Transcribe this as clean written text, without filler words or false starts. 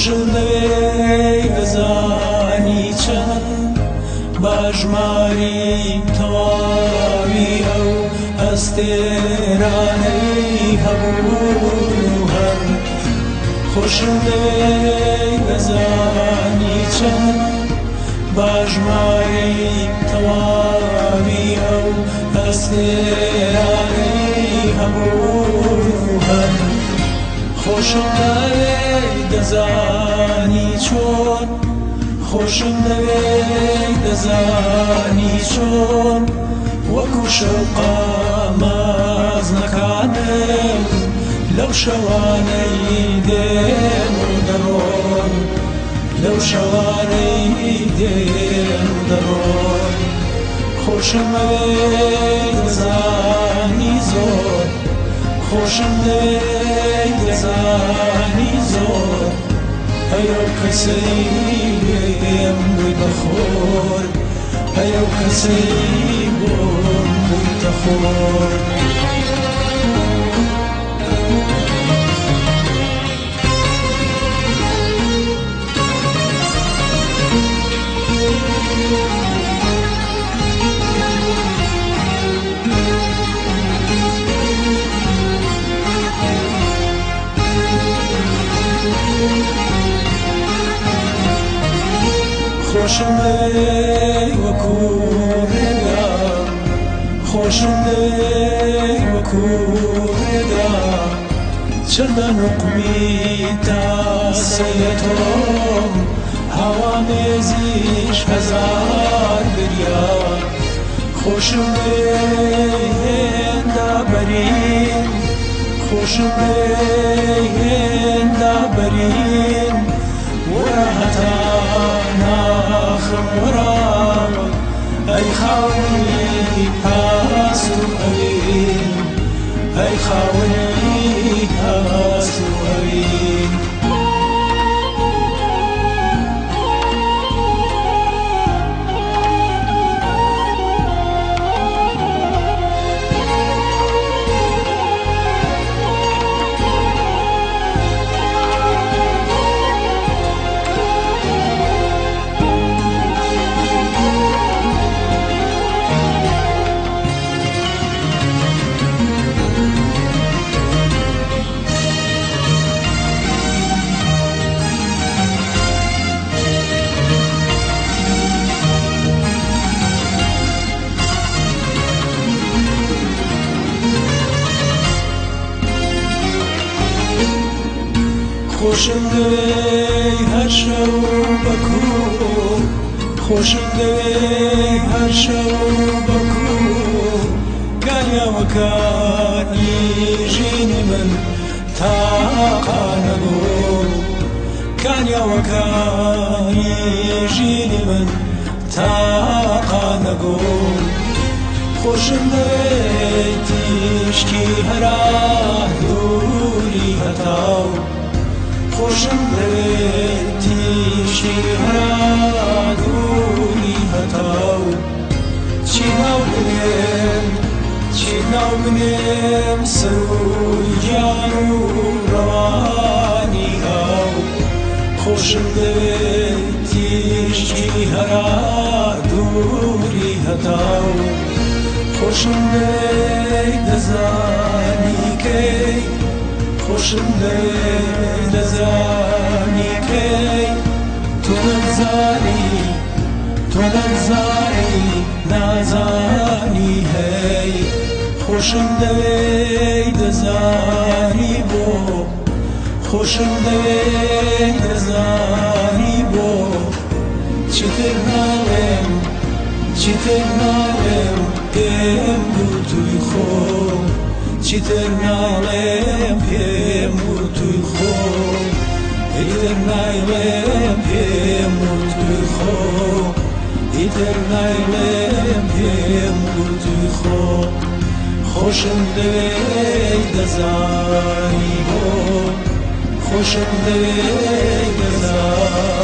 خۆشم دەوێ دەزانی چەند باژماری تەواوی ئەو ئەستێرانەی هەبوو هەر خۆشم دەوێ دەزانی چەند باژماری تەواوی ئەو ئەستێرانەی هەبوو هەر خۆشم دەوێ دەزانی چۆن خۆشم دەوێ دەزانی چۆن وەکو شەوقە مازنەکانم لەو شەوانەی دێن و دەڕۆن لەو شەوانەی دێن و دەڕۆن خۆشم دەوێ دەزانی زۆر خۆشم دەوێ دەزانی زۆر ئەو کەسەی لێم بوویتە خۆر ئەو کەسەی بۆم بوویتە خۆر خۆشم دەوێ وەکو ڕێگا خۆشم دەوێ وەکو ڕێگا چەندە نوقمی تاسەیە تۆم هەوامێزیش هەزار بریا خۆشم دەوێ هێندا بەرین خۆشم دەوێ هێندا بەرین وەرە هەتا ناخم وەرە ئەی خاوەنی هەست و ئەوین ئەی خاوەنی هەست و ئەوین خۆشم دەوێ هەر شەو بەکوو خۆشم دەوێ هەر شەو بەکوو گالیاوەکانی ژینی من تاقا نەبوو گالیاوەکانی ژینی من تاقا نەبوو خۆشم دەوێ تیشکی هەرا دووری هەتاو خۆشم دەوێ تیشکی هەرا دووری هەتاو چی ناو بنێم سەر و گیان و ڕەوانی هاو خۆشم دەوێ تیشکی هەرا دووری هەتاو خۆشم دەوێ دەزانی کەی خۆشم دەوێ دەزانی کەی تۆ نەزانی نازانی هەی خۆشم دەوێ دەزانی بۆ خۆشم دەوێ دەزانی بۆ چیتر ناڵێم پێم بوو توی خۆم چیتر ناڵێم پێم بوو توی خۆم ئیتر ناڵێم پێم بوو توی خۆم ئیتر ناڵێم پێم بوو توی خۆم خۆشم دەوێ دەزانی بۆ خۆشم دەوێ دەزانی